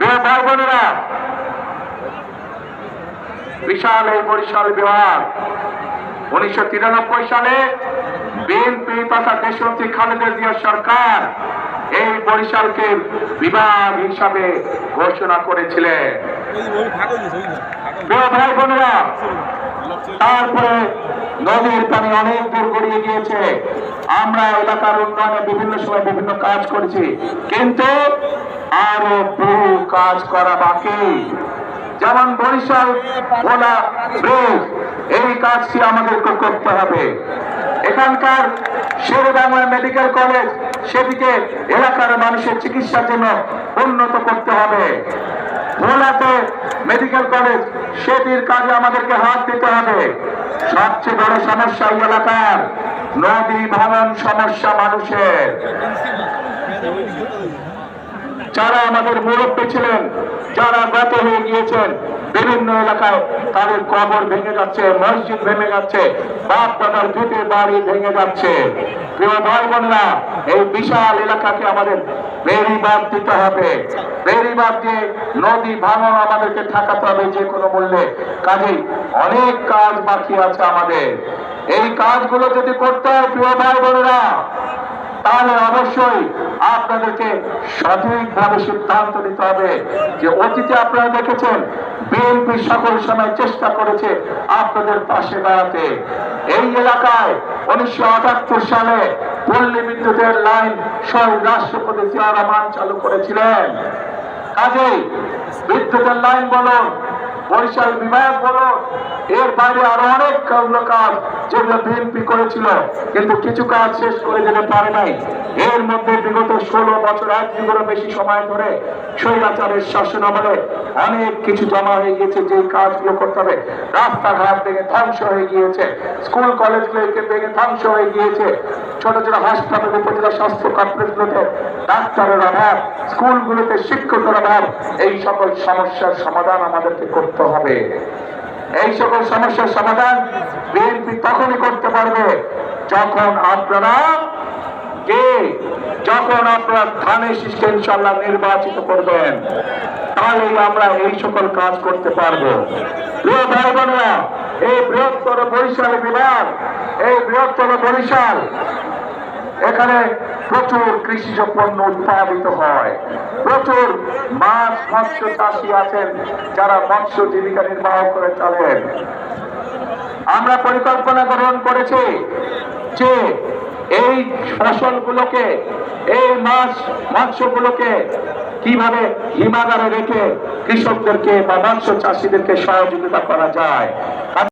প্রিয় ভাই বোনেরা, বিশাল এই বরিশাল বিভাগ 1993 সালে বিএনপি তথা দেশনেত্রী খালেদা জিয়া সরকার এই বরিশালকে বিভাগ হিসাবে ঘোষণা করেছিলেন। প্রিয় ভাই বোনেরা, তারপরে নদীর পানি অনেক দূর গড়িয়ে গিয়েছে। আমরা এলাকার উন্নয়নে বিভিন্ন সময় বিভিন্ন কাজ করেছি, কিন্তু আরো বহু কাজ করা বাকি। যেমন বরিশাল ভোলা ব্রিজ, এই কাজটি আমাদেরকে করতে হবে। এখানকার শেরেবাংলা মেডিকেল কলেজ, সেদিকে এলাকার মানুষের চিকিৎসার জন্য উন্নত করতে হবে। ভোলাতে মেডিকেল কলেজ, সেটির কাজে আমাদেরকে হাত দিতে হবে। সবচেয়ে বড় সমস্যা এই এলাকার নদী ভাঙন সমস্যা মানুষের। যারা আমাদের মুরব্বী ছিলেন, যারা গত হয়ে গিয়েছেন, বিভিন্ন এলাকায় তাদের কবর ভেঙে যাচ্ছে, মসজিদ ভেঙে যাচ্ছে, বাপ দাদার ভিটে বাড়ি ভেঙে যাচ্ছে। প্রিয় ভাই বোনেরা, এই বিশাল এলাকাকে আমাদের বেড়িবাঁধ দিতে হবে। বেড়িবাঁধ দিয়ে নদী ভাঙন আমাদেরকে ঠেকাতে হবে যে কোনো মূল্যে। কাজেই অনেক কাজ বাকি আছে আমাদের। এই কাজগুলো যদি করতে হয় প্রিয় ভাই বোনেরা, তাহলে অবশ্যই আপনাদেরকে সঠিকভাবে সিদ্ধান্ত নিতে হবে। যে অতীতে আপনারা দেখেছেন বিএনপি সকল সময় চেষ্টা করেছে আপনাদের পাশে দাঁড়াতে। এই এলাকায় 1978 সালে পল্লী বিদ্যুতের লাইন শহীদ রাষ্ট্রপতি জিয়া রহমান চালু করেছিলেন। কাজেই বিদ্যুতের লাইন বলুন, বরিশাল বিভাগ বলুন, এর বাইরে আরো অনেক কাজ যেগুলো বিএনপি করেছিল, কিন্তু কিছু কাজ শেষ করে যেতে পারে নাই। এর মধ্যে বিগত 16 বছর, 1 যুগেরও বেশি সময় ধরে স্বৈরাচারের শাসন আমলে অনেক কিছু জমা হয়ে গিয়েছে, যে কাজগুলো করতে হবে। রাস্তাঘাট ভেঙে ধ্বংস হয়ে গিয়েছে, স্কুল কলেজগুলোকে ভেঙে ধ্বংস হয়ে গিয়েছে, ছোট ছোট হাসপাতাল, উপজেলা স্বাস্থ্য কমপ্লেক্সগুলোতে ডাক্তারের অভাব, স্কুলগুলোতে শিক্ষকের অভাব। এই সকল সমস্যার সমাধান আমাদেরকে করতে হবে। এই সকল সমস্যার সমাধান বিএনপি তখনই করতে পারবে যখন আপনারা ধানের শীষকে ইনশাআল্লাহ নির্বাচিত করবেন। তাহলেই আমরা এই সকল কাজ করতে পারবো। প্রিয় ভাই বোনেরা, এই বৃহত্তর বরিশাল বিভাগ, এই বৃহত্তর বরিশাল, এখানে প্রচুর কৃষিজ পণ্য উৎপাদিত হয়। প্রচুর মাছ মৎস্য চাষী আছেন যারা মৎস্য জীবিকা নির্বাহ করে চলেন। আমরা পরিকল্পনা গ্রহণ করেছি যে এই ফসলগুলোকে, এই মাছ মৎস্যগুলোকে কিভাবে হিমাগারে রেখে কৃষকদেরকে বা মৎস্য চাষীদেরকে সহযোগিতা করা যায়।